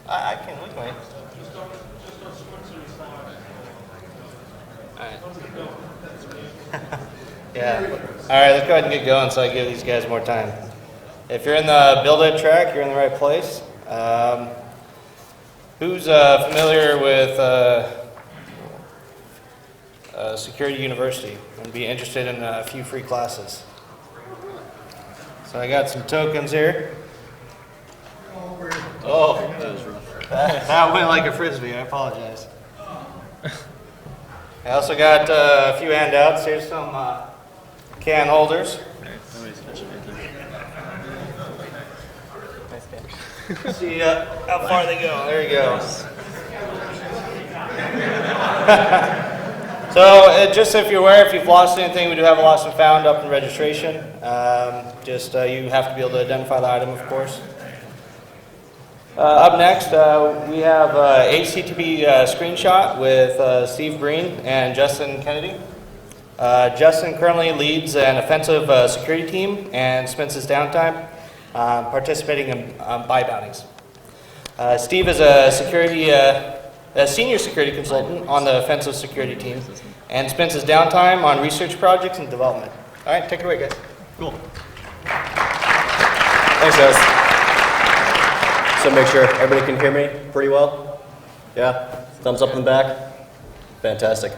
I can, we can wait. Alright. Yeah. Alright, let's go ahead and get going so I give these guys more time. If you're in the Build It track, you're in the right place. Who's familiar with Security University and be interested in a few free classes? So I got some tokens here. Oh, that went like a frisbee. I apologize. I also got a few handouts. Here's some can holders. See how far they go. There you go. So just if you're aware, if you've lost anything, we do have a lost and found up in registration. You have to be able to identify the item, of course. Up next, we have HTTP screenshot with Steve Breen and Justin Kennedy. Justin currently leads an offensive security team and spends his downtime participating in buy bounties. Steve is a senior security consultant on the offensive security team and spends his downtime on research projects and development. All right, take it away, guys. Cool. Thanks, guys. So make sure everybody can hear me pretty well. Yeah? Thumbs up in the back. Fantastic.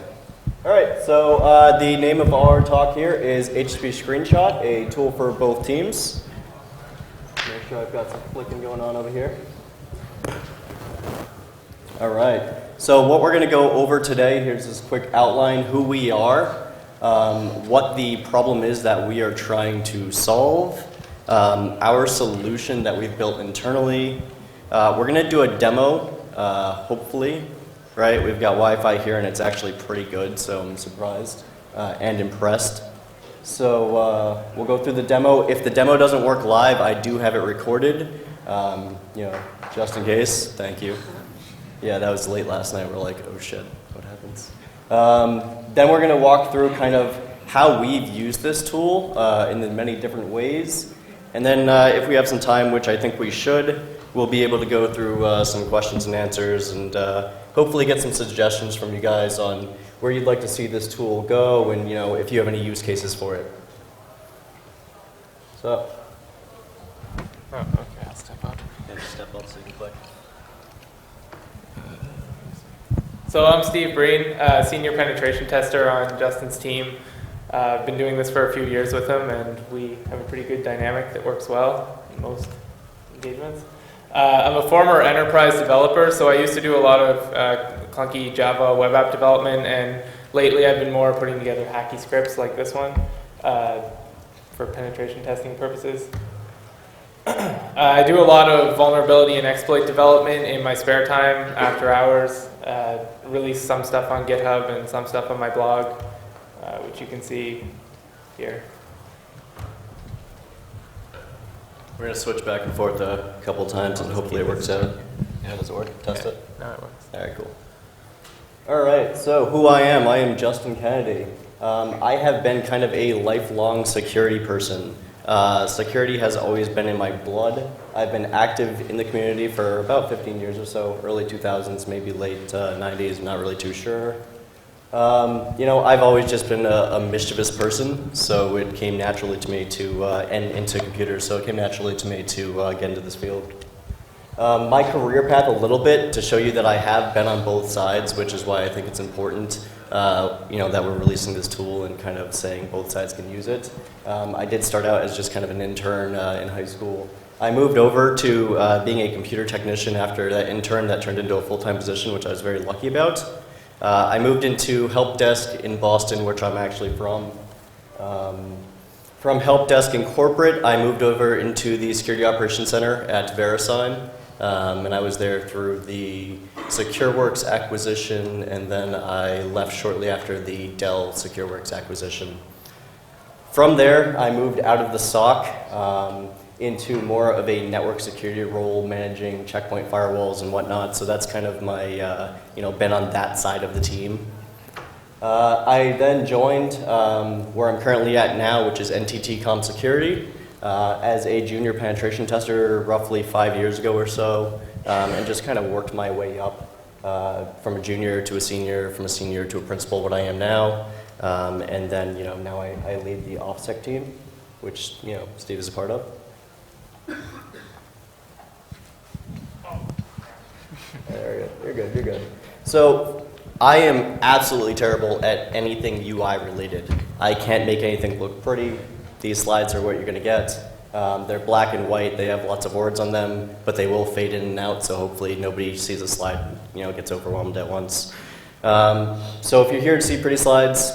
All right, so the name of our talk here is HTTP Screenshot, a tool for both teams. Make sure I've got some flicking going on over here. All right, so what we're going to go over today, here's this quick outline, who we are, what the problem is that we are trying to solve, our solution that we've built internally. We're going to do a demo, hopefully, right? We've got Wi-Fi here and it's actually pretty good, so I'm surprised and impressed. So we'll go through the demo. If the demo doesn't work live, I do have it recorded, just in case. Thank you. Yeah, that was late last night. We're like, oh shit, what happens? Then we're going to walk through kind of how we've used this tool in the many different ways. And then if we have some time, which I think we should, we'll be able to go through some questions and answers and hopefully get some suggestions from you guys on where you'd like to see this tool go and if you have any use cases for it. So. Oh, okay, I'll step up. Yeah, just step up so you can click. So I'm Steve Breen, senior penetration tester on Justin's team. I've been doing this for a few years with him, and we have a pretty good dynamic that works well in most engagements. I'm a former enterprise developer, so I used to do a lot of clunky Java web app development, and lately I've been more putting together hacky scripts like this one for penetration testing purposes. I do a lot of vulnerability and exploit development in my spare time after hours. Release some stuff on GitHub and some stuff on my blog, which you can see here. We're going to switch back and forth a couple times and hopefully it works out. Yeah, does it work? Test it? No, it works. All right, cool. All right, so who I am Justin Kennedy. I have been kind of a lifelong security person. Security has always been in my blood. I've been active in the community for about 15 years or so, early 2000s, maybe late 90s, not really too sure. I've always just been a mischievous person, so it came naturally to me to, and into computers, so it came naturally to me to get into this field. My career path a little bit to show you that I have been on both sides, which is why I think it's important that we're releasing this tool and kind of saying both sides can use it. I did start out as just kind of an intern in high school. I moved over to being a computer technician after that intern that turned into a full-time position, which I was very lucky about. I moved into help desk in Boston, which I'm actually from. From help desk in corporate, I moved over into the security operations center at VeriSign. And I was there through the SecureWorks acquisition, and then I left shortly after the Dell SecureWorks acquisition. From there, I moved out of the SOC into more of a network security role, managing checkpoint firewalls and whatnot. So that's kind of my, been on that side of the team. I then joined where I'm currently at now, which is NTT Com Security. As a junior penetration tester roughly 5 years ago or so. and just kind of worked my way up from a junior to a senior, from a senior to a principal, what I am now. And then, now I lead the OffSec team, which, Steve is a part of. There you go. You're good. So I am absolutely terrible at anything UI related. I can't make anything look pretty. These slides are what you're going to get. They're black and white. They have lots of words on them, but they will fade in and out, so hopefully nobody sees a slide, gets overwhelmed at once. So if you're here to see pretty slides,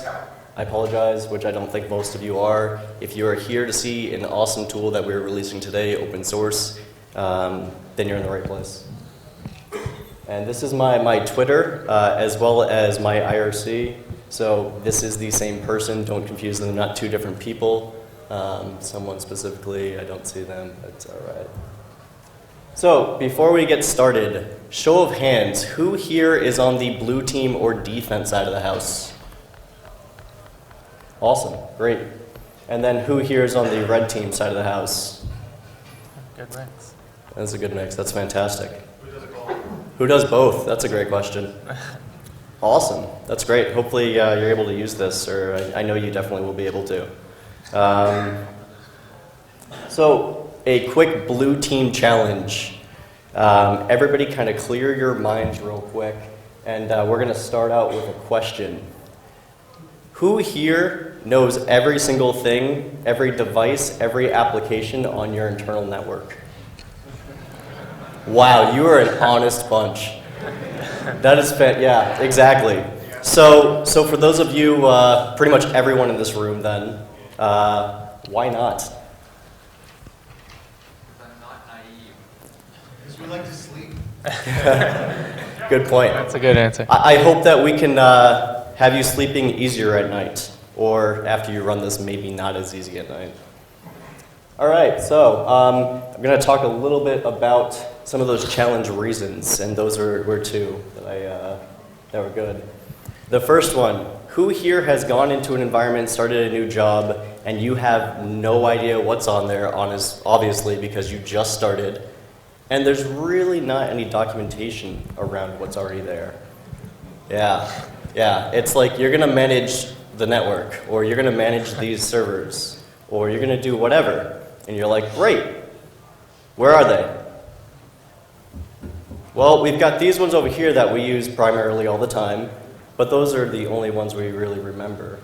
I apologize, which I don't think most of you are. If you are here to see an awesome tool that we're releasing today, open source, then you're in the right place. And this is my Twitter, as well as my IRC. So this is the same person. Don't confuse them. They're not two different people. Someone specifically, I don't see them. That's all right. So before we get started, show of hands. Who here is on the blue team or defense side of the house? Awesome. Great. And then who here is on the red team side of the house? Good mix. That's a good mix. That's fantastic. Who does both? That's a great question. Awesome. That's great. Hopefully you're able to use this, or I know you definitely will be able to. So a quick blue team challenge. Everybody kind of clear your minds real quick, and we're going to start out with a question. Who here knows every single thing, every device, every application on your internal network? Wow, you are an honest bunch. That is yeah, exactly. So for those of you, pretty much everyone in this room then, why not? I'm not naive. Because we like to sleep. Good point. That's a good answer. I hope that we can have you sleeping easier at night, or after you run this, maybe not as easy at night. All right, so I'm going to talk a little bit about some of those challenge reasons, and those were two that were good. The first one, who here has gone into an environment, started a new job, and you have no idea what's on there, obviously, because you just started, and there's really not any documentation around what's already there? Yeah, it's like you're going to manage the network, or you're going to manage these servers, or you're going to do whatever, and you're like, great, where are they? Well, we've got these ones over here that we use primarily all the time, but those are the only ones we really remember.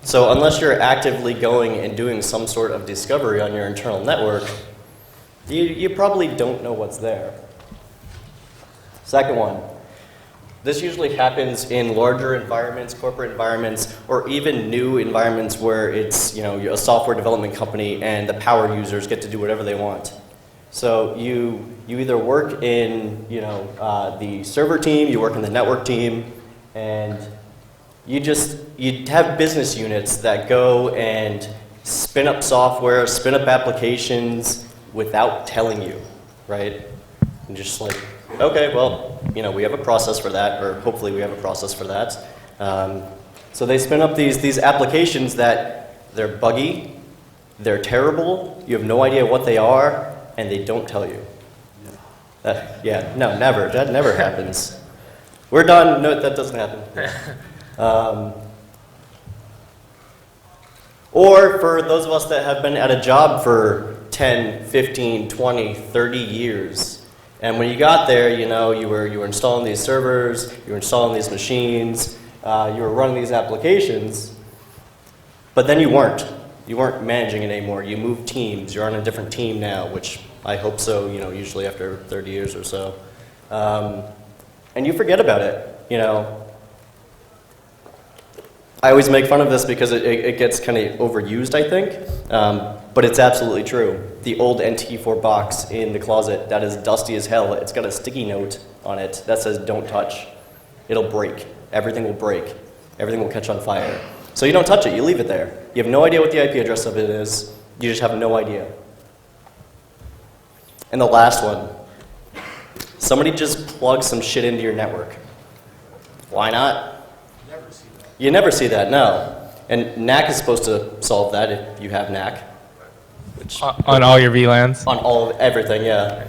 So unless you're actively going and doing some sort of discovery on your internal network, you probably don't know what's there. Second one, this usually happens in larger environments, corporate environments, or even new environments where it's a software development company and the power users get to do whatever they want. So you either work in the server team, you work in the network team, and you have business units that go and spin up software, spin up applications without telling you, right? And just like, okay, well, we have a process for that, or hopefully we have a process for that. So they spin up these applications that they're buggy, they're terrible, you have no idea what they are, and they don't tell you. No, never. That never happens. We're done. No, that doesn't happen. Or for those of us that have been at a job for 10, 15, 20, 30 years, and when you got there, you were installing these servers, you were installing these machines, you were running these applications, but then you weren't. You weren't managing it anymore. You moved teams. You're on a different team now, which I hope so, usually after 30 years or so. And you forget about it, I always make fun of this because it gets kind of overused, I think. But it's absolutely true. The old NT4 box in the closet that is dusty as hell, it's got a sticky note on it that says don't touch. It'll break. Everything will break. Everything will catch on fire. So you don't touch it, you leave it there. You have no idea what the IP address of it is. You just have no idea. And the last one, somebody just plugs some shit into your network. Why not? Never see that. You never see that, no. And NAC is supposed to solve that if you have NAC. Which, On all your VLANs? on all of everything, yeah.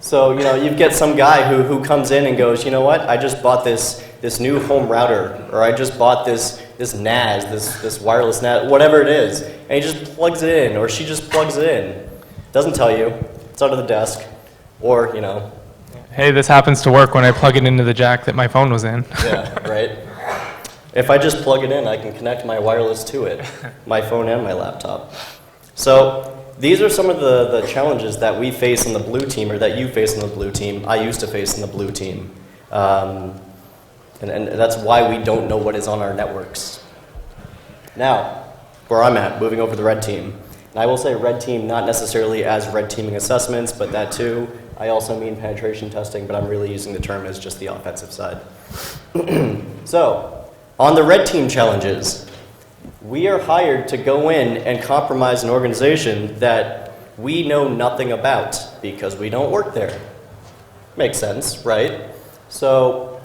So, you get some guy who comes in and goes, you know what, I just bought this new home router, or I just bought this NAS, this wireless NAS, whatever it is, and he just plugs it in, or she just plugs it in. Doesn't tell you, it's under the desk, or, Hey, this happens to work when I plug it into the jack that my phone was in. yeah, right? If I just plug it in, I can connect my wireless to it, my phone and my laptop. So these are some of the challenges that we face on the blue team, or that you face on the blue team, I used to face on the blue team. And that's why we don't know what is on our networks. Now, where I'm at, moving over to the red team. And I will say red team not necessarily as red teaming assessments, but that too. I also mean penetration testing, but I'm really using the term as just the offensive side. So, on the red team challenges, we are hired to go in and compromise an organization that we know nothing about because we don't work there. Makes sense, right? So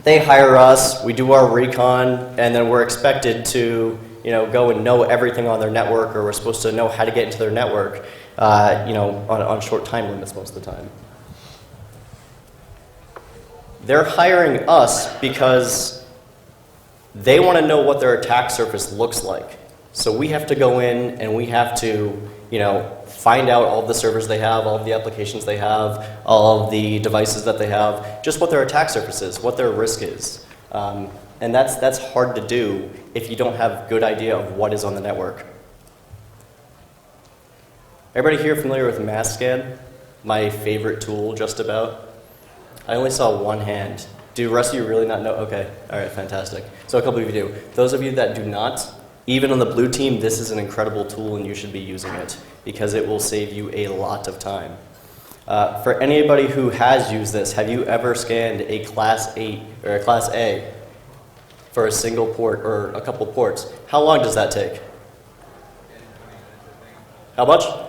they hire us, we do our recon, and then we're expected to go and know everything on their network, or we're supposed to know how to get into their network, on short time limits most of the time. They're hiring us because they want to know what their attack surface looks like. So we have to go in and we have to, find out all of the servers they have, all of the applications they have, all of the devices that they have, just what their attack surface is, what their risk is. And that's hard to do if you don't have a good idea of what is on the network. Everybody here familiar with MassScan? My favorite tool, just about. I only saw one hand. Do the rest of you really not know? Okay, all right, fantastic. So a couple of you do. Those of you that do not, even on the blue team, this is an incredible tool and you should be using it because it will save you a lot of time. For anybody who has used this, have you ever scanned a Class 8 or a Class A for a single port or a couple ports? How long does that take? How much? I step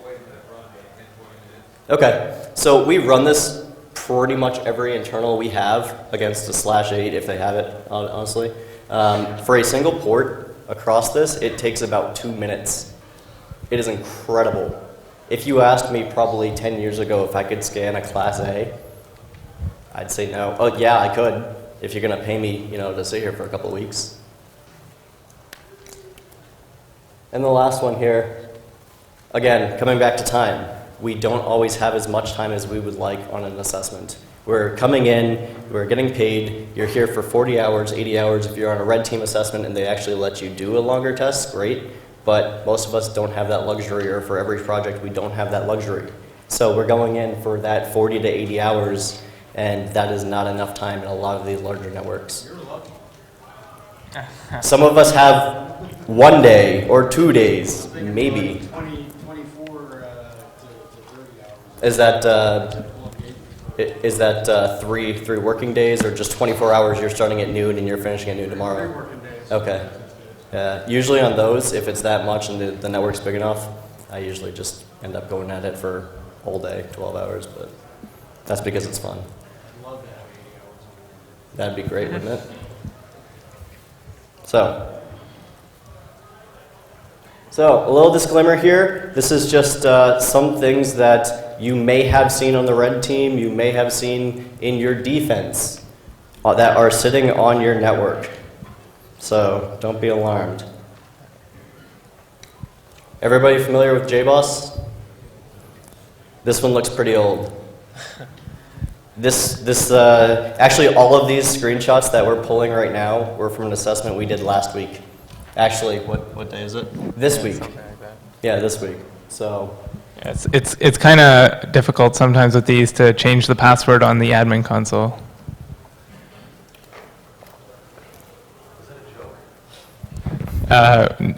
away from that run about 10, 20 minutes. Okay, so we run this pretty much every internal we have against a /8 if they have it, honestly. For a single port across this, it takes about 2 minutes. It is incredible. If you asked me probably 10 years ago if I could scan a Class A, I'd say no. Oh yeah, I could, if you're gonna pay me, to sit here for a couple of weeks. And the last one here, again, coming back to time. We don't always have as much time as we would like on an assessment. We're coming in, we're getting paid, you're here for 40 hours, 80 hours. If you're on a red team assessment and they actually let you do a longer test, great. But most of us don't have that luxury, or for every project we don't have that luxury. So we're going in for that 40 to 80 hours, and that is not enough time in a lot of these larger networks. You're lucky. Some of us have 1 day or 2 days, maybe. 24 to 30 hours. Is that three working days, or just 24 hours? You're starting at noon and you're finishing at noon 3 tomorrow. working days. Okay. Usually on those, if it's that much and the network's big enough, I usually just end up going at it for a whole day, 12 hours. But that's because it's fun. I'd love to have 80 hours. That'd be great, wouldn't it? So a little disclaimer here. This is just some things that you may have seen on the red team, you may have seen in your defense that are sitting on your network. So don't be alarmed. Everybody familiar with JBoss? This one looks pretty old. Actually, all of these screenshots that we're pulling right now were from an assessment we did last week. Actually, what day is it? This week. Something like that. Yeah, this week. So, Yeah, it's kind of difficult sometimes with these to change the password on the admin console.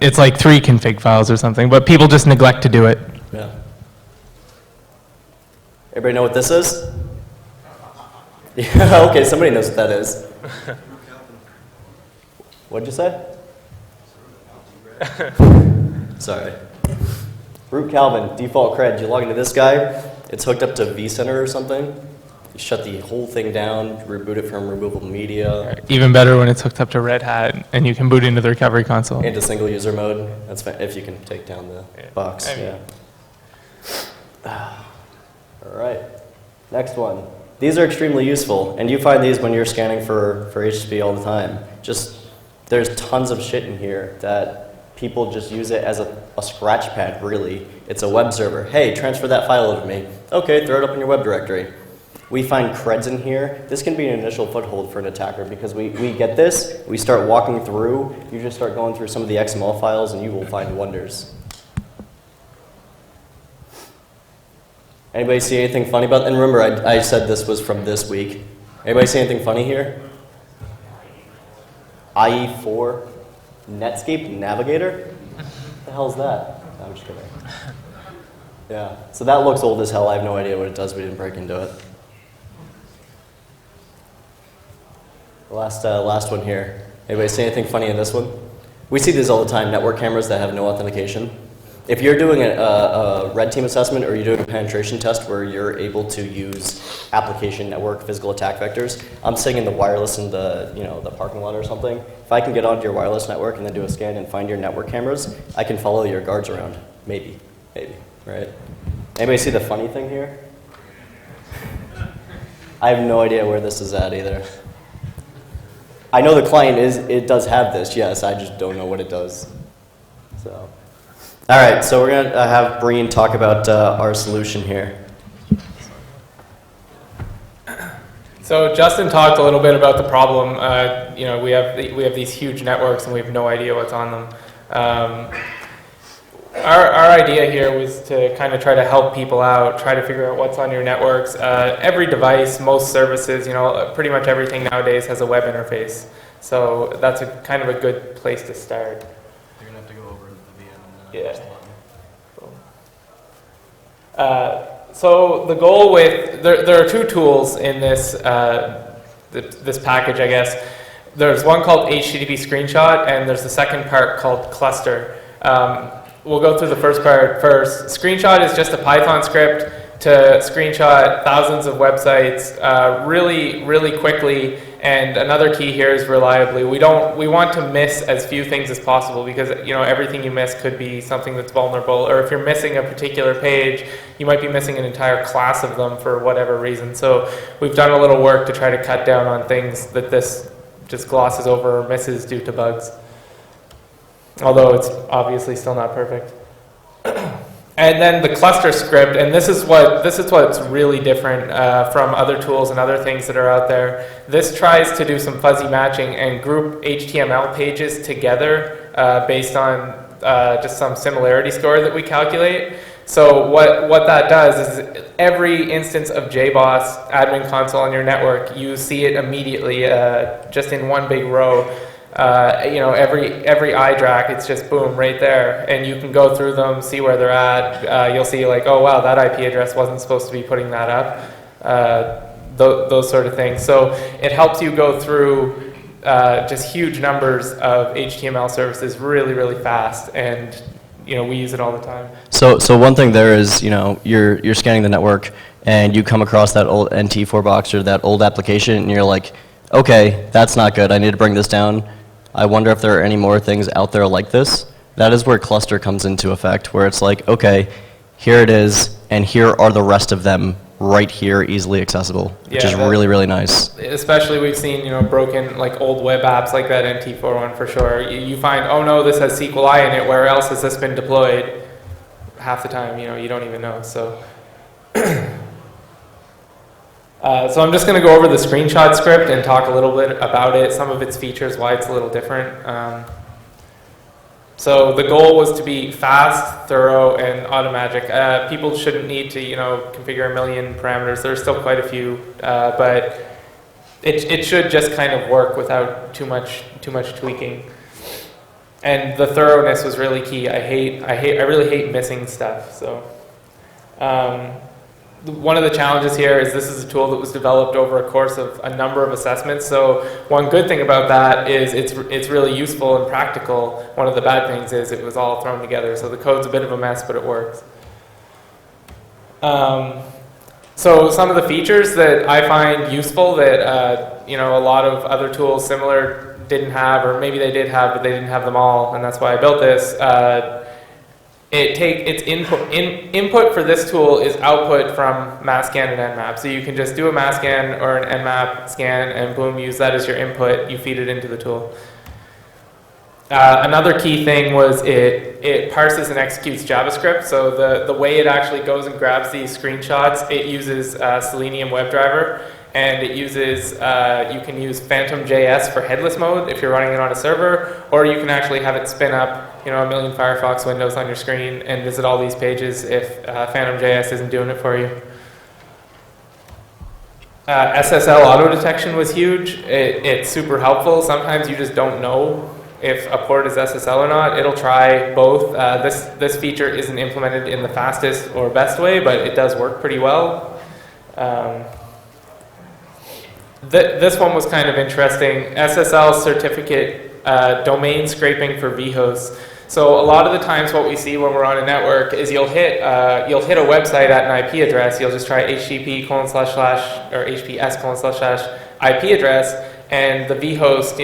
It's like 3 config files or something, but people just neglect to do it. yeah. Everybody know what this is? Yeah, okay, somebody knows what that is. What'd you say? Sorry. Root Calvin, default cred. You log into this guy, it's hooked up to vCenter or something. You shut the whole thing down, reboot it from removable media, Even better when it's hooked up to Red Hat and you can boot into the recovery console. into single user mode. That's fine, if you can take down the Yeah. box. I mean- Yeah. All right, next one. These are extremely useful, and you find these when you're scanning for HTTP all the time. There's tons of shit in here that people just use it as a scratch pad, really. It's a web server. Hey, transfer that file over to me. Okay, throw it up in your web directory. We find creds in here. This can be an initial foothold for an attacker because we get this, we start walking through, you just start going through some of the XML files and you will find wonders. Anybody see anything funny about, and remember I said this was from this week. Anybody see anything funny here? IE4 Netscape Navigator? What the hell's that? No, I'm just kidding. Yeah, so that looks old as hell. I have no idea what it does. We didn't break into it. Last one here. Anybody see anything funny in this one? We see these all the time, network cameras that have no authentication. If you're doing a red team assessment or you're doing a penetration test where you're able to use application network physical attack vectors, I'm sitting in the wireless in the parking lot or something. If I can get onto your wireless network and then do a scan and find your network cameras, I can follow your guards around. Maybe, right? Anybody see the funny thing here? I have no idea where this is at either. I know the client it does have this, yes, I just don't know what it does. So. All right, so we're going to have Breen talk about our solution here. So Justin talked a little bit about the problem. We have these huge networks and we have no idea what's on them. Our idea here was to kind of try to help people out, try to figure out what's on your networks. Every device, most services, pretty much everything nowadays has a web interface. So that's kind of a good place to start. You're going to have to go over to the VM and Yeah. So the goal with, there are two tools in this, this package, I guess. There's one called http screenshot, and there's the second part called cluster. We'll go through the first part first. Screenshot is just a Python script to screenshot thousands of websites really, really quickly. And another key here is reliably. We want to miss as few things as possible because everything you miss could be something that's vulnerable. Or if you're missing a particular page, you might be missing an entire class of them for whatever reason. So we've done a little work to try to cut down on things that this just glosses over or misses due to bugs. Although it's obviously still not perfect. And then the cluster script, and this is what's really different from other tools and other things that are out there. This tries to do some fuzzy matching and group HTML pages together based on just some similarity score that we calculate. So what that does is every instance of JBoss admin console on your network, you see it immediately just in one big row. Every iDRAC, it's just boom right there, and you can go through them, see where they're at. You'll see like, oh wow, that IP address wasn't supposed to be putting that up. Those sort of things. So it helps you go through just huge numbers of HTML services really, really fast, and we use it all the time. So one thing there is, you're scanning the network and you come across that old NT4 box or that old application, and you're like, okay, that's not good. I need to bring this down. I wonder if there are any more things out there like this. That is where cluster comes into effect, where it's like, okay, here it is, and here are the rest of them right here, easily accessible, which is really, really nice. Especially we've seen, broken like old web apps like that NT4 one for sure. You find, oh no, this has SQLi in it. Where else has this been deployed? Half the time, you don't even know. So. So I'm just going to go over the screenshot script and talk a little bit about it, some of its features, why it's a little different. So the goal was to be fast, thorough, and automagic. People shouldn't need to, configure a million parameters. There's still quite a few, but it should just kind of work without too much tweaking. And the thoroughness was really key. I really hate missing stuff. So. One of the challenges here is this is a tool that was developed over a course of a number of assessments. So one good thing about that is it's really useful and practical. One of the bad things is it was all thrown together. So the code's a bit of a mess, but it works. So some of the features that I find useful that a lot of other tools similar didn't have, or maybe they did have, but they didn't have them all, and that's why I built this. its input for this tool is output from mass scan and nmap. So you can just do a mass scan or an nmap scan and boom, use that as your input. You feed it into the tool. Another key thing was it parses and executes JavaScript. So the way it actually goes and grabs these screenshots, it uses Selenium WebDriver, and it uses, you can use Phantom.js for headless mode if you're running it on a server, or you can actually have it spin up, a million Firefox windows on your screen and visit all these pages if Phantom.js isn't doing it for you. SSL auto detection was huge. It's super helpful. Sometimes you just don't know if a port is SSL or not. It'll try both. This feature isn't implemented in the fastest or best way, but it does work pretty well. This one was kind of interesting. SSL certificate domain scraping for vhosts. So a lot of the times what we see when we're on a network is you'll hit a website at an IP address. You'll just try http:// or https:// IP address, and the vhost,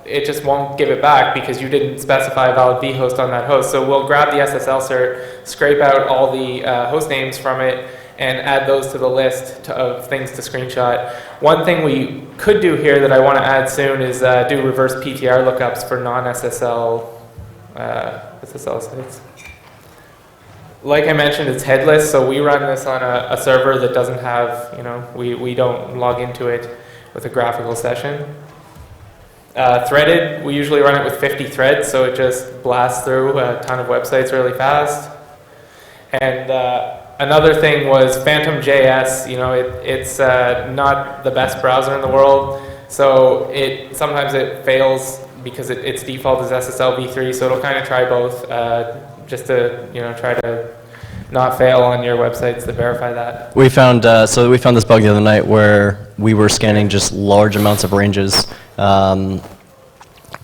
it just won't give it back because you didn't specify a valid vhost on that host. So we'll grab the SSL cert, scrape out all the host names from it, and add those to the list of things to screenshot. One thing we could do here that I want to add soon is do reverse PTR lookups for non-SSL SSL sites. Like I mentioned, it's headless, so we run this on a server that doesn't have, we don't log into it with a graphical session. Threaded, we usually run it with 50 threads, so it just blasts through a ton of websites really fast. And another thing was Phantom.js. It's not the best browser in the world, so sometimes it fails because its default is SSL v3, so it'll kind of try both just to try to not fail on your websites to verify that. We found we found this bug the other night where we were scanning just large amounts of ranges.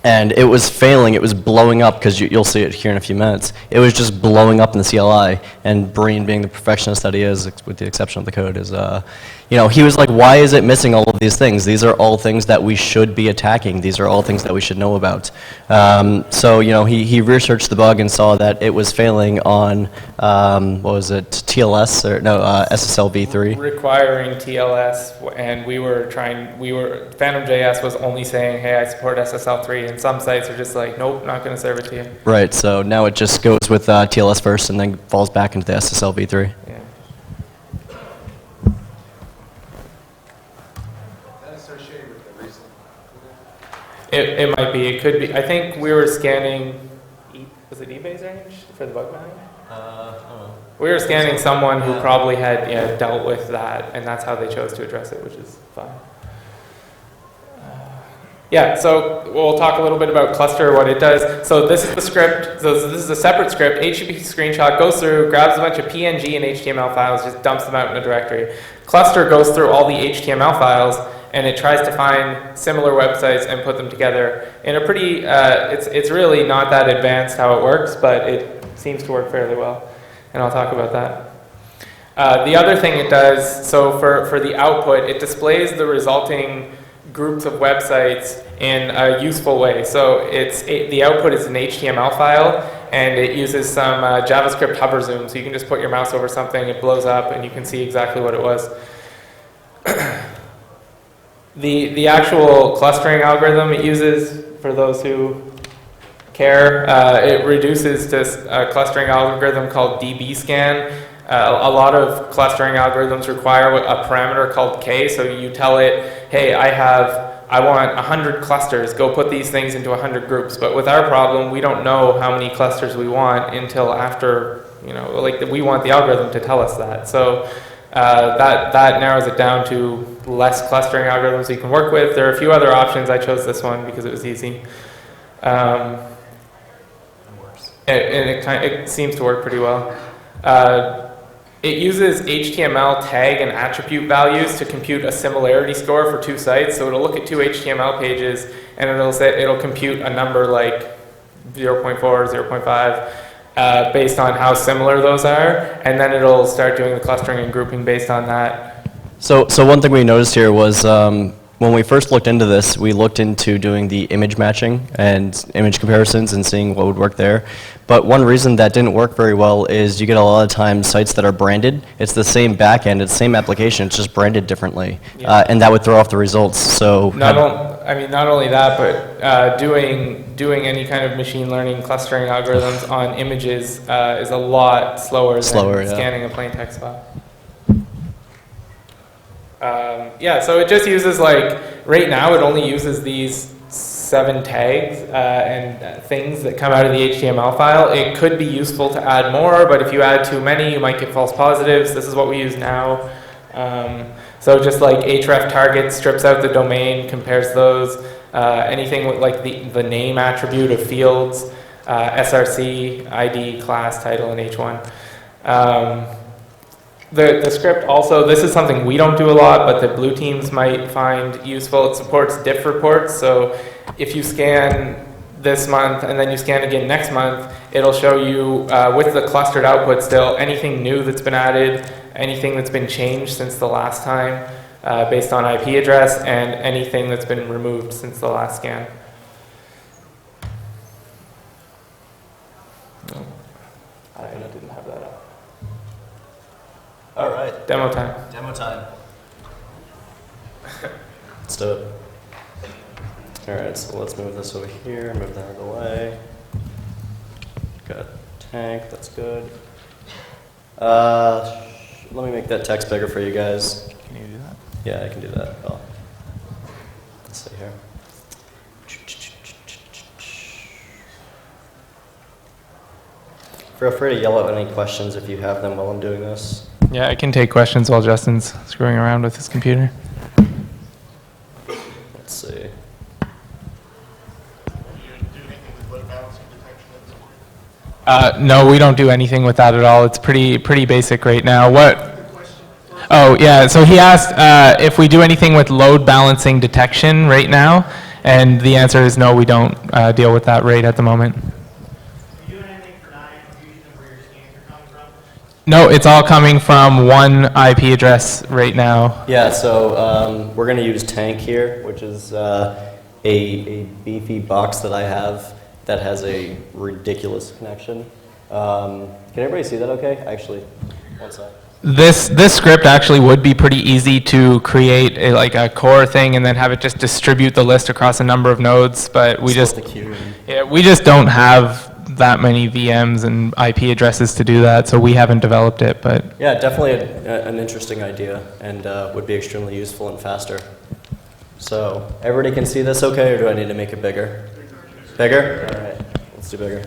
And it was failing, it was blowing up, because you'll see it here in a few minutes. It was just blowing up in the CLI, and Breen, being the perfectionist that he is, with the exception of the code, is, he was like, why is it missing all of these things? These are all things that we should be attacking. These are all things that we should know about. So, he researched the bug and saw that it was failing on, what was it, TLS, or no, SSL v3. Requiring TLS, and Phantom.js was only saying, hey, I support SSL3, and some sites are just like, nope, not going to serve it to you. Right, so now it just goes with TLS first and then falls back into the SSL v3. Yeah. Associated with the recent. It might be, it could be. I think we were scanning, was it eBay's range for the bug bounty? I don't know. We were scanning someone who probably had dealt with that, and that's how they chose to address it, which is fine. So we'll talk a little bit about cluster, what it does. So this is the script. So this is a separate script. httpscreenshot goes through, grabs a bunch of PNG and HTML files, just dumps them out in a directory. Cluster goes through all the HTML files, and it tries to find similar websites and put them together in a pretty, it's really not that advanced how it works, but it seems to work fairly well. And I'll talk about that. The other thing it does, so for the output, it displays the resulting groups of websites in a useful way. So the output is an HTML file, and it uses some JavaScript hover zoom. So you can just put your mouse over something, it blows up, and you can see exactly what it was. The actual clustering algorithm it uses, for those who care, it reduces to a clustering algorithm called dbscan. A lot of clustering algorithms require a parameter called k, so you tell it, hey, I want 100 clusters, go put these things into 100 groups. But with our problem, we don't know how many clusters we want until after, we want the algorithm to tell us that. So that narrows it down to less clustering algorithms you can work with. There are a few other options. I chose this one because it was easy. And it seems to work pretty well. It uses HTML tag and attribute values to compute a similarity score for two sites. So it'll look at two HTML pages, and it'll compute a number like 0.4, 0.5, based on how similar those are, and then it'll start doing the clustering and grouping based on that. So one thing we noticed here was when we first looked into this, we looked into doing the image matching and image comparisons and seeing what would work there. But one reason that didn't work very well is you get a lot of times sites that are branded. It's the same backend, it's the same application, it's just branded differently. Yeah. And that would throw off the results. So Not only that, but doing any kind of machine learning clustering algorithms on images is a lot slower than yeah. scanning a plain text file. Yeah, so it just uses like, right now it only uses these 7 tags and things that come out of the HTML file. It could be useful to add more, but if you add too many, you might get false positives. This is what we use now. So just like href target strips out the domain, compares those. Anything with like the name attribute of fields, src, ID, class, title, and h1. The script also, this is something we don't do a lot, but the blue teams might find useful. It supports diff reports, so if you scan this month and then you scan again next month, it'll show you with the clustered output still anything new that's been added, anything that's been changed since the last time based on IP address, and anything that's been removed since the last scan. I didn't have that up. All right. Demo time. Demo time. Let's do it. All right, so let's move this over here, move that out of the way. Got tank, that's good. Let me make that text bigger for you guys. Can you do that? Yeah, I can do that. Oh. Let's see here. Feel free to yell out any questions if you have them while I'm doing this. Yeah, I can take questions while Justin's screwing around with his computer. Let's see. No, we don't do anything with that at all. It's pretty basic right now. Oh, yeah, so he asked if we do anything with load balancing detection right now, and the answer is no, we don't deal with that right at the moment. No, it's all coming from one IP address right now. Yeah, so we're going to use tank here, which is a beefy box that I have that has a ridiculous connection. Can everybody see that okay? Actually, one sec. This script actually would be pretty easy to create like a core thing and then have it just distribute the list across a number of nodes, but we just don't have that many VMs and IP addresses to do that, so we haven't developed it. But yeah, definitely an interesting idea, and would be extremely useful and faster. So everybody can see this okay, or do I need to make it bigger? Bigger? All right, let's do bigger.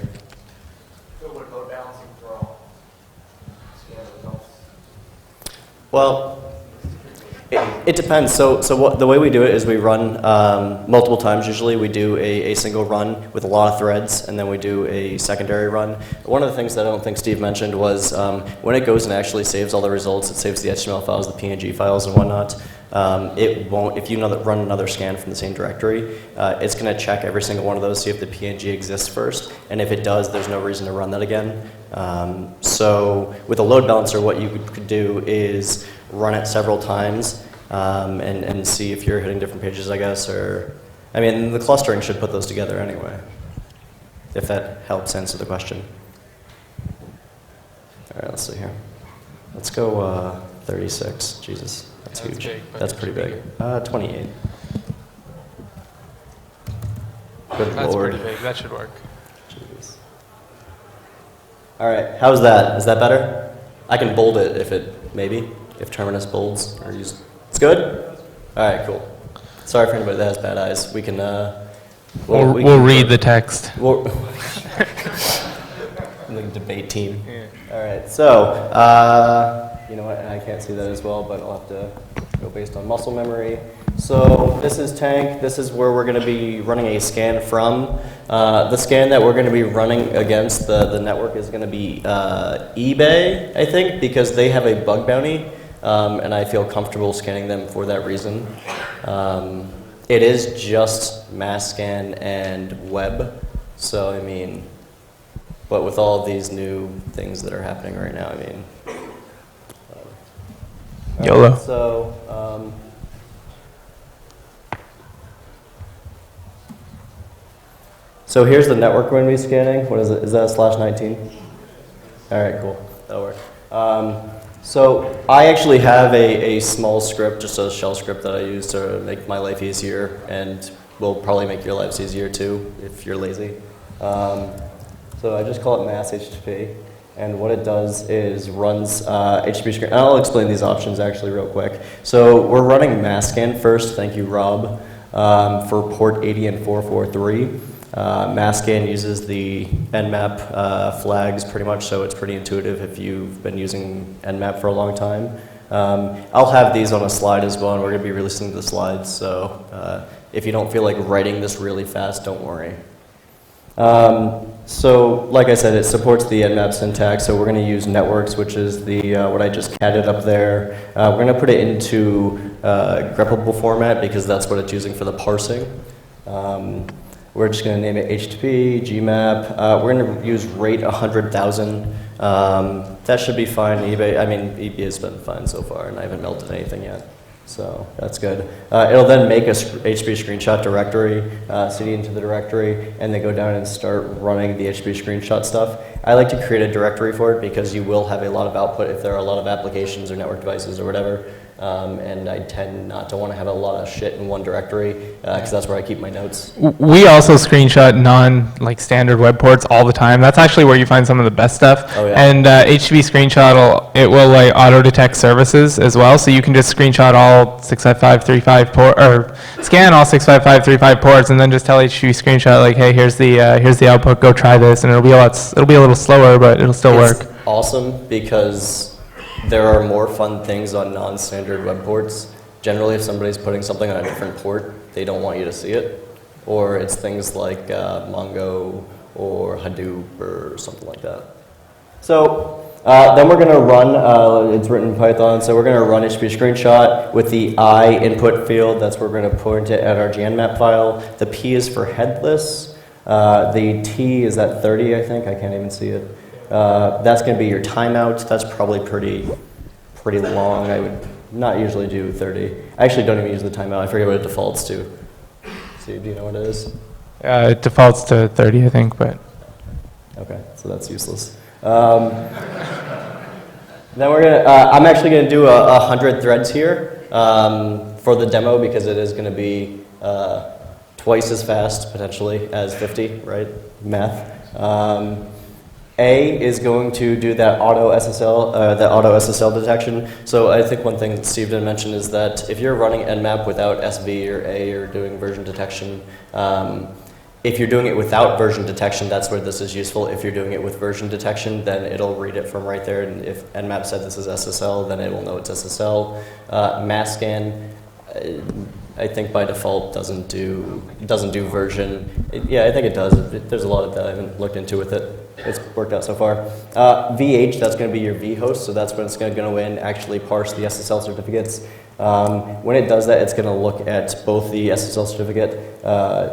Well, it depends. So the way we do it is we run multiple times. Usually we do a single run with a lot of threads, and then we do a secondary run. One of the things that I don't think Steve mentioned was when it goes and actually saves all the results, it saves the HTML files, the PNG files, and whatnot. It won't, if you run another scan from the same directory, it's going to check every single one of those, see if the PNG exists first, and if it does, there's no reason to run that again. So with a load balancer, what you could do is run it several times and see if you're hitting different pages, I guess, or, I mean, the clustering should put those together anyway, if that helps answer the question. All right, let's see here. Let's go 36, Jesus. That's huge. big, That's pretty big. 28. Good that's Lord. pretty big. That should work. Jeez. All right, how's that? Is that better? I can bold it if terminus bolds or use. It's good? All right, cool. Sorry for anybody that has bad eyes. We can. We'll read the text. We'll the debate team. Yeah. All right, so. You know what, I can't see that as well, but I'll have to go based on muscle memory. So this is tank. This is where we're going to be running a scan from. The scan that we're going to be running against the network is going to be eBay, I think, because they have a bug bounty, and I feel comfortable scanning them for that reason. It is just mass scan and web, so I mean, but with all of these new things that are happening right now, I mean. YOLO. So, So here's the network we're going to be scanning. What is it? Is that a /19? All right, cool. That'll work. So I actually have a small script, just a shell script that I use to make my life easier, and will probably make your lives easier too if you're lazy. So I just call it mass HTTP, and what it does is runs HTTP screen. And I'll explain these options actually real quick. So we're running mass scan first. Thank you, Rob, for port 80 and 443. Masscan uses the Nmap flags pretty much, so it's pretty intuitive if you've been using Nmap for a long time. I'll have these on a slide as well, and we're going to be releasing the slides, so if you don't feel like writing this really fast, don't worry. So, like I said, it supports the Nmap syntax, so we're going to use networks, which is the what I just catted up there. We're going to put it into greppable format because that's what it's using for the parsing. We're just going to name it HTTP, gmap. We're going to use rate 100,000. That should be fine. eBay has been fine so far, and I haven't melted anything yet. So that's good. It'll then make a HTTP screenshot directory, cd into the directory, and then go down and start running the HTTP screenshot stuff. I like to create a directory for it because you will have a lot of output if there are a lot of applications or network devices or whatever. And I tend not to want to have a lot of shit in one directory because that's where I keep my notes. We also screenshot standard web ports all the time. That's actually where you find some of the best stuff. Oh, yeah. And HTTP screenshot will auto detect services as well, so you can just screenshot all 65535 port or scan all 65535 ports, and then just tell HTTP screenshot hey, here's the output. Go try this, and it'll be a little slower, but it'll still work. It's awesome because there are more fun things on non-standard web ports. Generally, if somebody's putting something on a different port, they don't want you to see it. Or it's things like Mongo or Hadoop or something like that. So then we're going to run, it's written in Python, so we're going to run HTTP screenshot with the I input field. That's where we're going to point it at our GNMap file. The P is for headless. The T is at 30, I think. I can't even see it. That's going to be your timeout. That's probably pretty long. I would not usually do 30. I actually don't even use the timeout. I forget what it defaults to. So do you know what it is? It defaults to 30, I think, but. Okay, so that's useless. Then we're gonna. I'm actually going to do 100 threads here for the demo because it is going to be twice as fast potentially as 50, right? Math. A is going to do that auto SSL detection. So I think one thing that Steve didn't mention is that if you're running Nmap without SV or A or doing version detection, if you're doing it without version detection, that's where this is useful. If you're doing it with version detection, then it'll read it from right there. And if Nmap said this is SSL, then it will know it's SSL. Masscan, I think by default doesn't do version. Yeah, I think it does. There's a lot of that I haven't looked into with it. It's worked out so far. VH, that's going to be your vhost, so that's when it's going to go in, actually parse the SSL certificates. When it does that, it's going to look at both the SSL certificate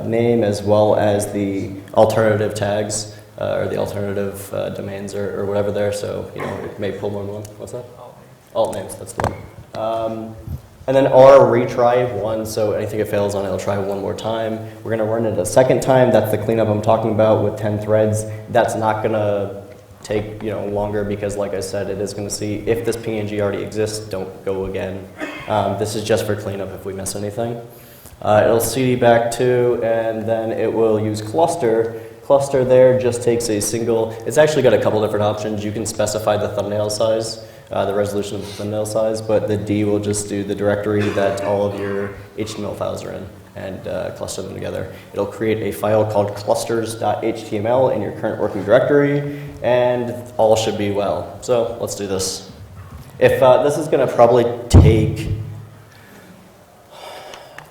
name as well as the alternative tags or the alternative domains or whatever there. So it may pull more than one. What's that? Alt names. That's the one. And then R retry one, so anything it fails on, it'll try one more time. We're going to run it a second time. That's the cleanup I'm talking about with 10 threads. That's not going to take longer because, like I said, it is going to see if this PNG already exists. Don't go again. This is just for cleanup if we miss anything. It'll CD back to, and then it will use cluster. Cluster there just takes a single. It's actually got a couple different options. You can specify the thumbnail size. The resolution of the thumbnail size, but the D will just do the directory that all of your HTML files are in and cluster them together. It'll create a file called clusters.html in your current working directory, and all should be well. So let's do this. If this is going to probably take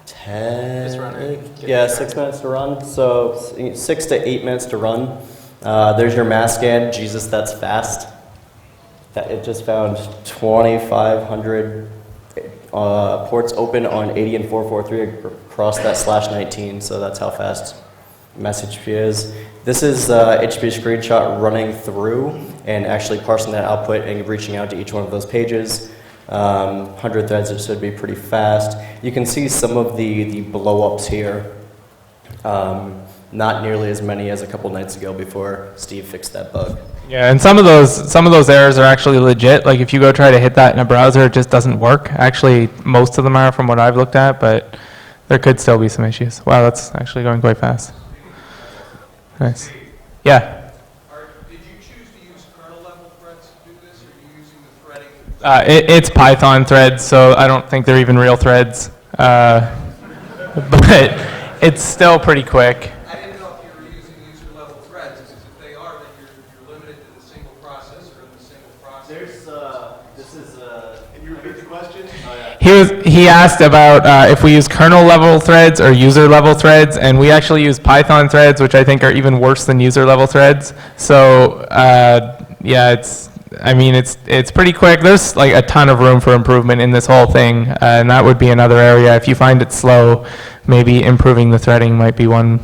6 minutes to run, so 6 to 8 minutes to run. There's your mass scan. Jesus, that's fast. It just found 2,500 ports open on 80 and 443 across that /19, so that's how fast message is. This is HTTP screenshot running through and actually parsing that output and reaching out to each one of those pages. 100 threads, it should be pretty fast. You can see some of the blow-ups here. not nearly as many as a couple nights ago before Steve fixed that bug. Yeah, and some of those errors are actually legit. Like if you go try to hit that in a browser, it just doesn't work. Actually, most of them are from what I've looked at, but there could still be some issues. Wow, that's actually going quite fast. Nice. Yeah. Did you choose to use kernel level threads to do this, or are you using the threading? It's Python threads, so I don't think they're even real threads. But it's still pretty quick. I didn't know if you were using user level threads, because if they are, then you're limited to the single processor and the single processor. Can you repeat the question? He asked about if we use kernel level threads or user level threads, and we actually use Python threads, which I think are even worse than user level threads. So yeah, it's pretty quick. There's like a ton of room for improvement in this whole thing, and that would be another area. If you find it slow, maybe improving the threading might be one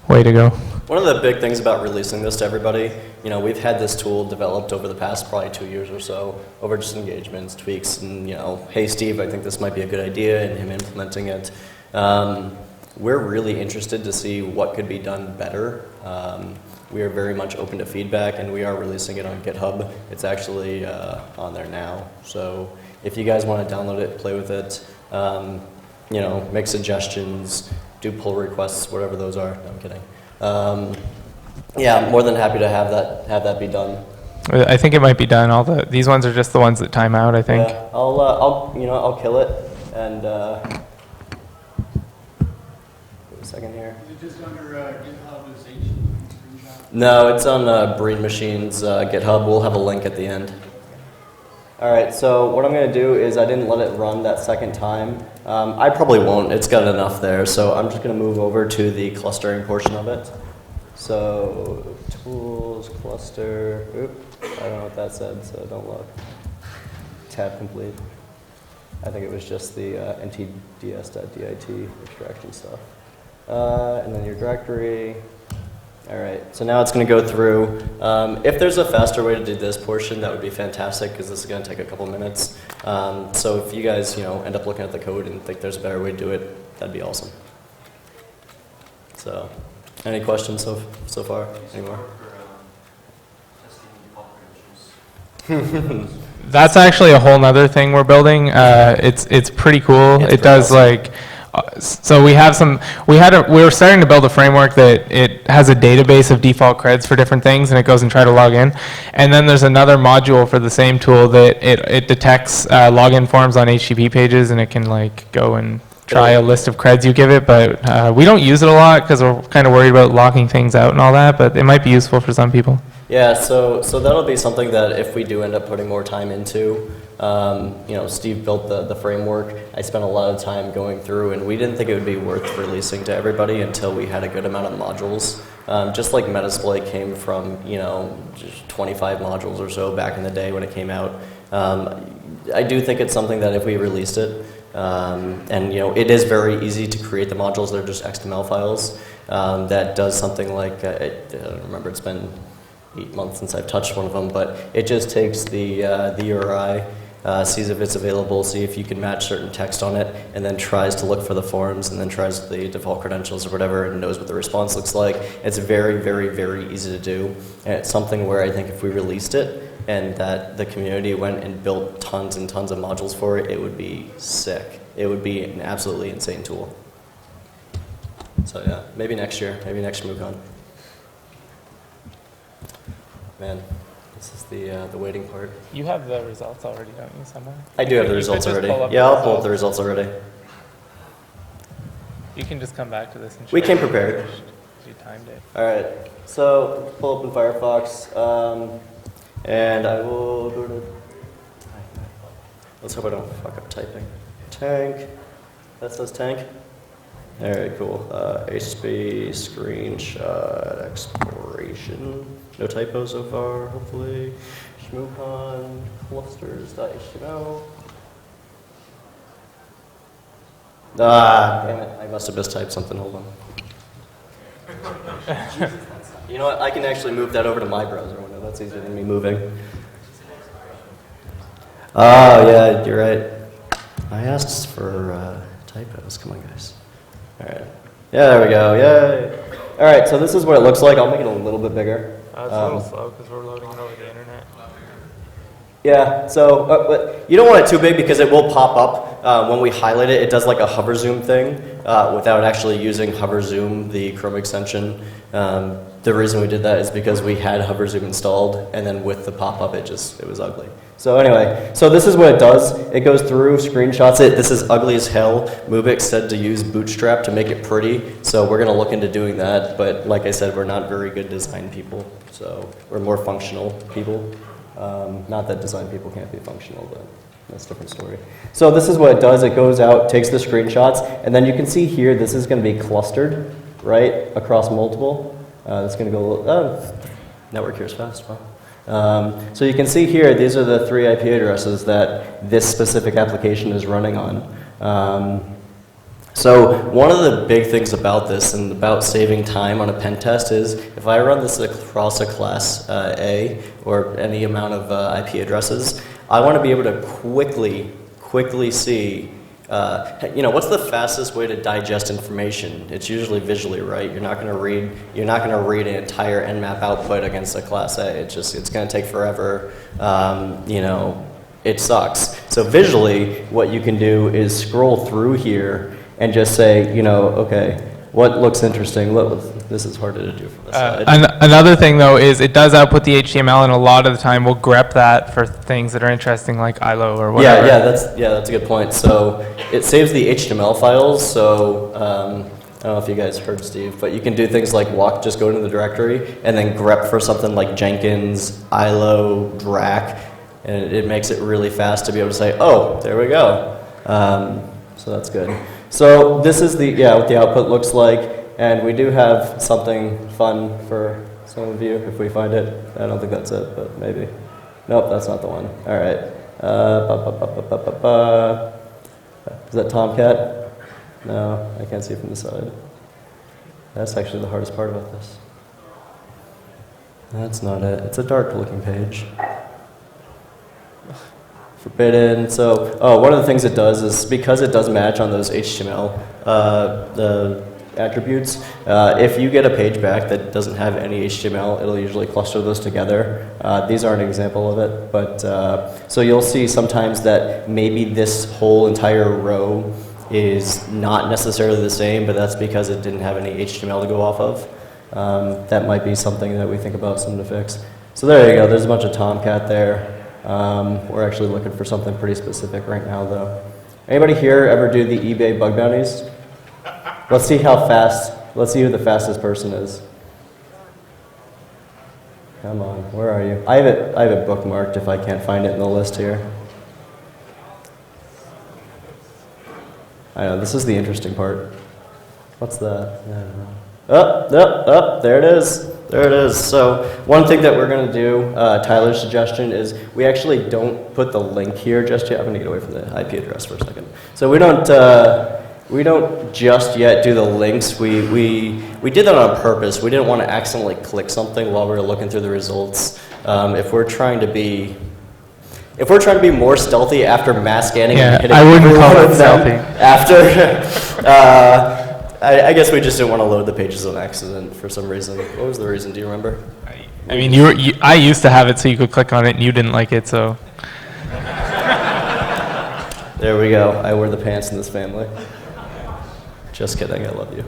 way to go. One of the big things about releasing this to everybody, we've had this tool developed over the past probably 2 years or so, over just engagements, tweaks, and hey Steve, I think this might be a good idea, and him implementing it. We're really interested to see what could be done better. We are very much open to feedback, and we are releasing it on GitHub. It's actually on there now. So if you guys want to download it, play with it, make suggestions, do pull requests, whatever those are. No, I'm kidding. Yeah, I'm more than happy to have that be done. I think it might be done. These ones are just the ones that time out, I think. Yeah, I'll kill it and wait a second here. Is it just under GitHub as httpscreenshot? No, it's on Breen Machine's GitHub. We'll have a link at the end. All right, so what I'm going to do is I didn't let it run that second time. I probably won't. It's got enough there. So I'm just going to move over to the clustering portion of it. So tools, cluster, I don't know what that said, so don't look. Tab complete. I think it was just the ntds.dit extraction stuff. And then your directory. All right, so now it's going to go through. If there's a faster way to do this portion, that would be fantastic, because this is going to take a couple minutes. So if you guys, end up looking at the code and think there's a better way to do it, that'd be awesome. So, any questions so far? Any more? That's actually a whole nother thing we're building. It's pretty cool. It's it does awesome. So we were starting to build a framework that it has a database of default creds for different things, and it goes and try to log in. And then there's another module for the same tool that it detects login forms on HTTP pages, and it can go and try a list of creds you give it. But we don't use it a lot because we're kind of worried about locking things out and all that. But it might be useful for some people. Yeah, so that'll be something that if we do end up putting more time into, Steve built the framework. I spent a lot of time going through, and we didn't think it would be worth releasing to everybody until we had a good amount of modules. Just like Metasploit came from, just 25 modules or so back in the day when it came out. I do think it's something that if we released it, and it is very easy to create the modules. They're just XML files. That does something like, I don't remember, it's been 8 months since I've touched one of them, but it just takes the URI, sees if it's available, see if you can match certain text on it, and then tries to look for the forms, and then tries the default credentials or whatever, and knows what the response looks like. It's very, very, very easy to do, and it's something where I think if we released it, and that the community went and built tons and tons of modules for it, it would be sick. It would be an absolutely insane tool. So yeah, maybe next year, maybe next ShmooCon. Man, this is the waiting part. You have the results already, don't you, somewhere? I do have the You results could just already. pull up Yeah, the I'll pull up results. the results already. You can just come back to this and show We came you prepared. You timed it. All right, so let's pull up in Firefox, and I will go to. Let's hope I don't fuck up typing. Tank. That says tank. All right, cool. HB screenshot exploration. No typos so far, hopefully. ShmooCon clusters.html. Ah, damn it. I must have mistyped something. Hold on. You know what? I can actually move that over to my browser window. That's easier than me moving. Oh, yeah, you're right. I asked for typos. Come on, guys. All right. Yeah, there we go. Yay. All right, so this is what it looks like. I'll make it a little bit bigger. It's a little slow because we're loading it over the internet. Yeah, so but you don't want it too big because it will pop up when we highlight it. It does like a hover zoom thing without actually using hover zoom, the Chrome extension. The reason we did that is because we had hover zoom installed, and then with the pop-up, it was ugly. So anyway, so this is what it does. It goes through, screenshots it. This is ugly as hell. Mubik said to use Bootstrap to make it pretty, so we're gonna look into doing that. But like I said, we're not very good design people, so we're more functional people. Not that design people can't be functional, but that's a different story. So this is what it does. It goes out, takes the screenshots, and then you can see here, this is gonna be clustered, right, across multiple. That's going to go, network here is fast, wow. So you can see here, these are the 3 IP addresses that this specific application is running on. So one of the big things about this and about saving time on a pen test is if I run this across a class A or any amount of IP addresses, I want to be able to quickly see what's the fastest way to digest information? It's usually visually, right? You're not going to read an entire Nmap output against a class A. It's going to take forever. It sucks. So visually, what you can do is scroll through here and just say, okay, what looks interesting? This is harder to do from this side. Another thing, though, is it does output the HTML, and a lot of the time we'll grep that for things that are interesting, like ILO or whatever. That's a good point. So it saves the HTML files. So I don't know if you guys heard Steve, but you can do things like just go into the directory and then grep for something like Jenkins, ILO, Drac, and it makes it really fast to be able to say, oh, there we go. So that's good. So this is what the output looks like. And we do have something fun for some of you, if we find it. I don't think that's it, but maybe. Nope, that's not the one. All right. Is that Tomcat? No, I can't see from the side. That's actually the hardest part about this. That's not it. It's a dark-looking page. Forbidden. So, one of the things it does is because it does match on those HTML, the attributes, if you get a page back that doesn't have any HTML, it'll usually cluster those together. These aren't an example of it, but so you'll see sometimes that maybe this whole entire row is not necessarily the same, but that's because it didn't have any HTML to go off of. That might be something that we think about something to fix. So there you go. There's a bunch of Tomcat there. We're actually looking for something pretty specific right now, though. Anybody here ever do the eBay bug bounties? Let's see how fast. Let's see who the fastest person is. Come on, where are you? I have it bookmarked if I can't find it in the list here. I know, this is the interesting part. What's that? There it is. There it is. So one thing that we're going to do, Tyler's suggestion, is we actually don't put the link here just yet. I'm going to get away from the IP address for a second. So we don't just yet do the links. We did that on purpose. We didn't want to accidentally click something while we were looking through the results. If we're trying to be more stealthy after mass scanning and hitting I wouldn't call it stealthy. After, I guess we just didn't want to load the pages on accident for some reason. What was the reason? Do you remember? I mean, I used to have it so you could click on it, and you didn't like it, so. There we go. I wear the pants in this family. Just kidding. I love you.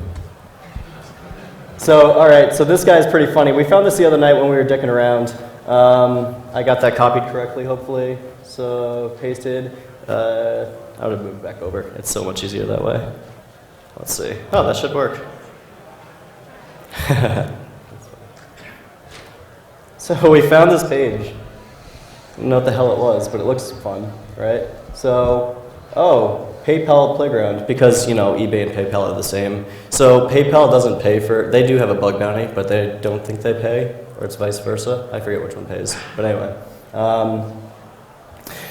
So, all right. So this guy's pretty funny. We found this the other night when we were dicking around. I got that copied correctly, hopefully. So pasted. I would have moved back over. It's so much easier that way. Let's see. Oh, that should work. So we found this page. I don't know what the hell it was, but it looks fun, right? So, PayPal Playground, because, eBay and PayPal are the same. So PayPal doesn't pay they do have a bug bounty, but they don't think they pay, or it's vice versa. I forget which one pays. But anyway.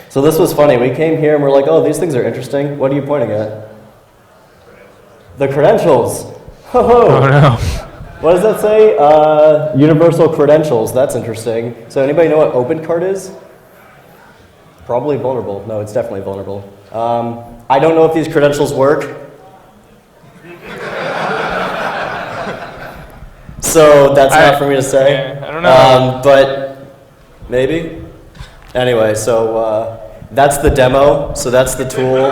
So this was funny. We came here and we're like, oh, these things are interesting. What are you pointing at? The credentials. Oh no. What does that say? Universal credentials. That's interesting. So anybody know what OpenCard is? Probably vulnerable. No, it's definitely vulnerable. I don't know if these credentials work. so that's not for me to say. Yeah, I don't know. But maybe. Anyway, so that's the demo. So that's the tool.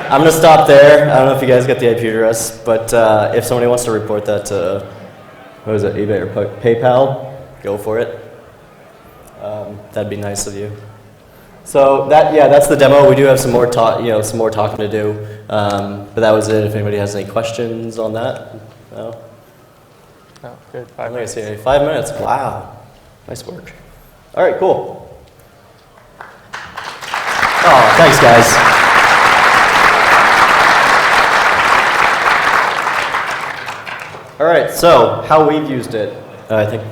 I'm gonna stop there. I don't know if you guys got the IP address, but if somebody wants to report that to, what is it, eBay or PayPal, go for it. That'd be nice of you. So that's the demo. We do have some more some more talking to do. But that was it. If anybody has any questions on that, no. Oh, good. I'm gonna say 5 minutes. Wow, nice work. All right, cool. Oh, thanks, guys. All right, so how we've used it, I think.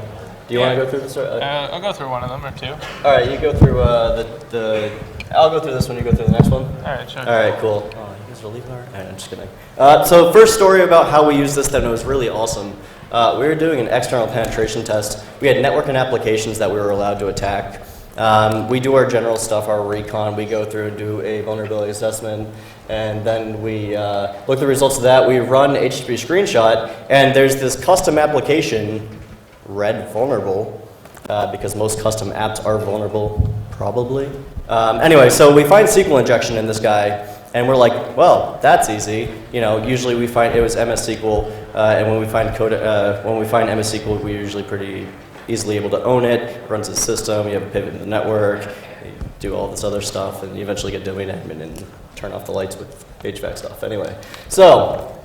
Do you want to go through this? I'll go through one of them or two. All right, you go through I'll go through this one. You go through the next one. All right, sure. All right, cool. Oh, you guys are leaving already? I'm just kidding. So first story about how we use this that was really awesome. We were doing an external penetration test. We had network and applications that we were allowed to attack. We do our general stuff, our recon. We go through and do a vulnerability assessment, and then we look at the results of that. We run HTTP screenshot, and there's this custom application, red vulnerable, because most custom apps are vulnerable, probably. Anyway, so we find SQL injection in this guy, and we're like, well, that's easy. Usually we find it was MS SQL, and when we find MS SQL, we're usually pretty easily able to own it. Runs the system. You have a pivot in the network. You do all this other stuff, and you eventually get domain admin and turn off the lights with HVAC stuff. Anyway, so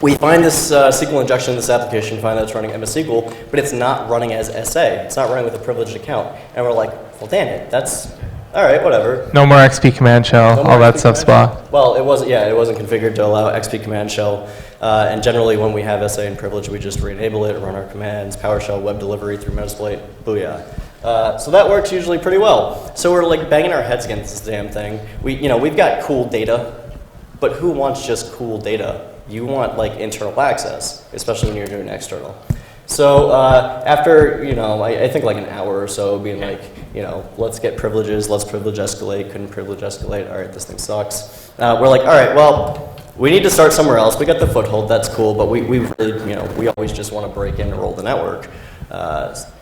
we find this SQL injection in this application, find that it's running MS SQL, but it's not running as SA. It's not running with a privileged account. And we're like, well, damn it, that's, all right, whatever. No more XP command shell, all that stuff's bought. Well, it wasn't configured to allow XP command shell. And generally when we have SA and privilege, we just re-enable it, run our commands, PowerShell, web delivery through Metasploit, booyah. So that works usually pretty well. So we're like banging our heads against this damn thing. We've got cool data, but who wants just cool data? You want like internal access, especially when you're doing external. So after, I think like an hour or so being like, let's get privileges, let's privilege escalate, couldn't privilege escalate, all right, this thing sucks. We're like, all right, well, we need to start somewhere else. We got the foothold, that's cool, but we really, we always just want to break in and roll the network.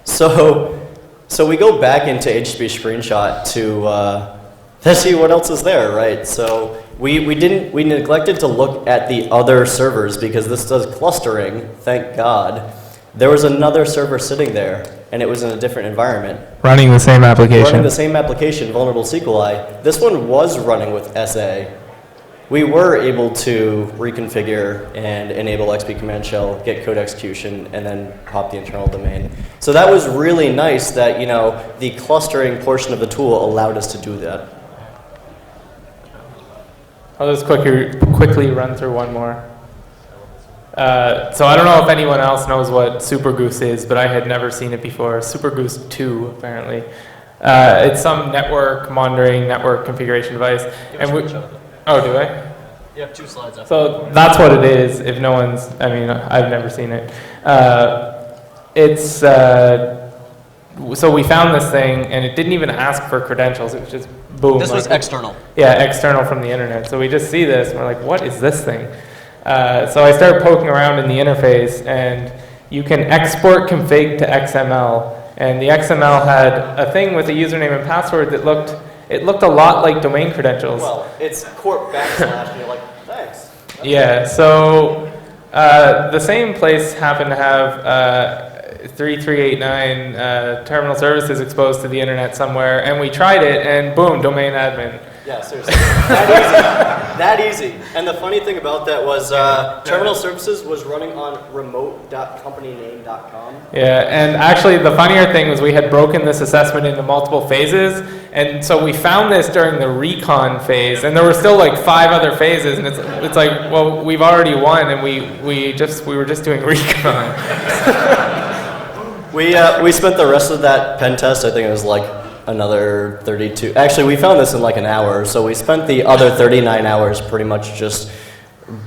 So we go back into HTTP screenshot to see what else is there, right? So we neglected to look at the other servers because this does clustering, thank God. There was another server sitting there, and it was in a different environment. Running the same application. Running the same application, vulnerable SQLi. This one was running with SA. We were able to reconfigure and enable XP command shell, get code execution, and then pop the internal domain. So that was really nice that, the clustering portion of the tool allowed us to do that. I'll just quickly run through one more. So I don't know if anyone else knows what SuperGoose is, but I had never seen it before. SuperGoose 2, apparently. It's some network monitoring, network configuration device. Oh, do I? You have 2 slides after. So that's what it is, if no one's, I've never seen it. So we found this thing, and it didn't even ask for credentials. It was just boom. This was external. Yeah, external from the internet. So we just see this, and we're like, what is this thing? So I started poking around in the interface, and you can export config to XML. And the XML had a thing with a username and password that looked a lot like domain credentials. Well, it's corp / and you're like, thanks. Yeah, so the same place happened to have 3389 terminal services exposed to the internet somewhere, and we tried it, and boom, domain admin. Yeah, seriously. That easy. And the funny thing about that was terminal services was running on remote.companyname.com. Yeah, and actually the funnier thing was we had broken this assessment into multiple phases, and so we found this during the recon phase, and there were still like 5 other phases, and it's like, well, we've already won, and we were just doing recon. We spent the rest of that pen test, I think it was like another 32. Actually, we found this in like an hour, so we spent the other 39 hours pretty much just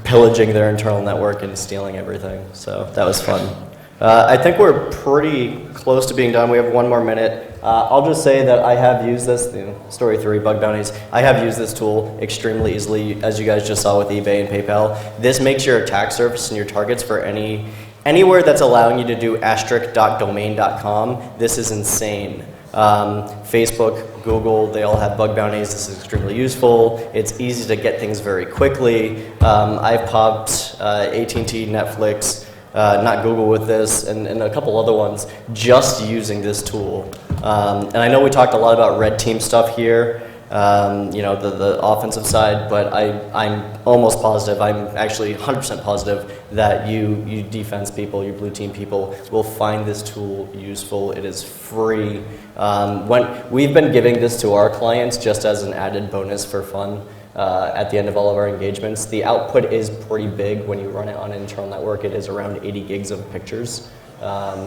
pillaging their internal network and stealing everything. So that was fun. I think we're pretty close to being done. We have 1 more minute. I'll just say that I have used this, story 3, bug bounties. I have used this tool extremely easily, as you guys just saw with eBay and PayPal. This makes your attack surface and your targets for any Anywhere that's allowing you to do *.domain.com, this is insane. Facebook, Google, they all have bug bounties. This is extremely useful. It's easy to get things very quickly. I've popped AT&T, Netflix, not Google with this, and a couple other ones just using this tool. And I know we talked a lot about red team stuff here, you know, the offensive side, but I'm almost positive, I'm actually 100% positive that you defense people, you blue team people will find this tool useful. It is free. When we've been giving this to our clients just as an added bonus for fun at the end of all of our engagements. The output is pretty big when you run it on an internal network. It is around 80 gigs of pictures.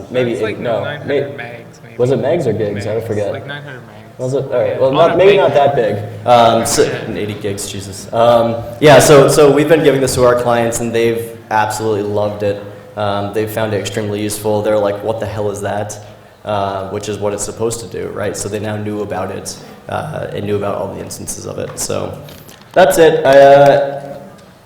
Maybe It's like no, 900 megs. Maybe. was it megs or gigs? I forget. Like 900 megs. Was it? All right. Well, On a maybe big- not that big. 80 gigs, Jesus. Yeah. So we've been giving this to our clients, and they've absolutely loved it. They've found it extremely useful. They're like, "What the hell is that?" Which is what it's supposed to do, right? So they now knew about it and knew about all the instances of it. So that's it.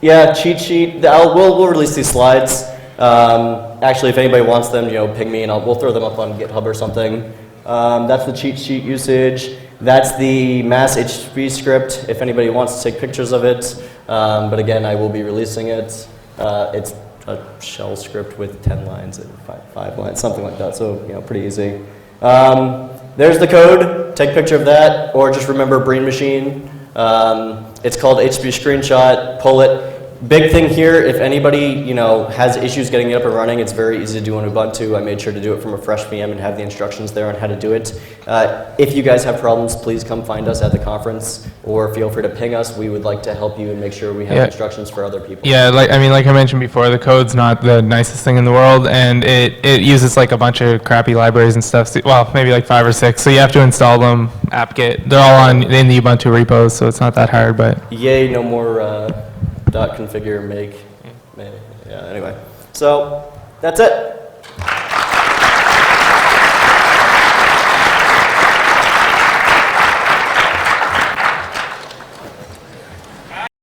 Yeah, cheat sheet. We'll release these slides. Actually, if anybody wants them, you know, ping me and we'll throw them up on GitHub or something. That's the cheat sheet usage. That's the mass HTTP script, if anybody wants to take pictures of it. But again, I will be releasing it. It's a shell script with 10 lines and 5 lines, something like that. So, you know, pretty easy. There's the code. Take a picture of that, or just remember Breen machine. It's called HTTP screenshot. Pull it. Big thing here, if anybody, you know, has issues getting it up and running, it's very easy to do on Ubuntu. I made sure to do it from a fresh VM and have the instructions there on how to do it. If you guys have problems, please come find us at the conference, or feel free to ping us. We would like to help you and make sure we have instructions for other people. Yeah, like I mentioned before, the code's not the nicest thing in the world, and it uses like a bunch of crappy libraries and stuff. So, well, maybe like 5 or 6. So you have to install them. Apt-get. They're all in the Ubuntu repos, so it's not that hard. But Yay, no more .configure make. Yeah. Anyway, so that's it.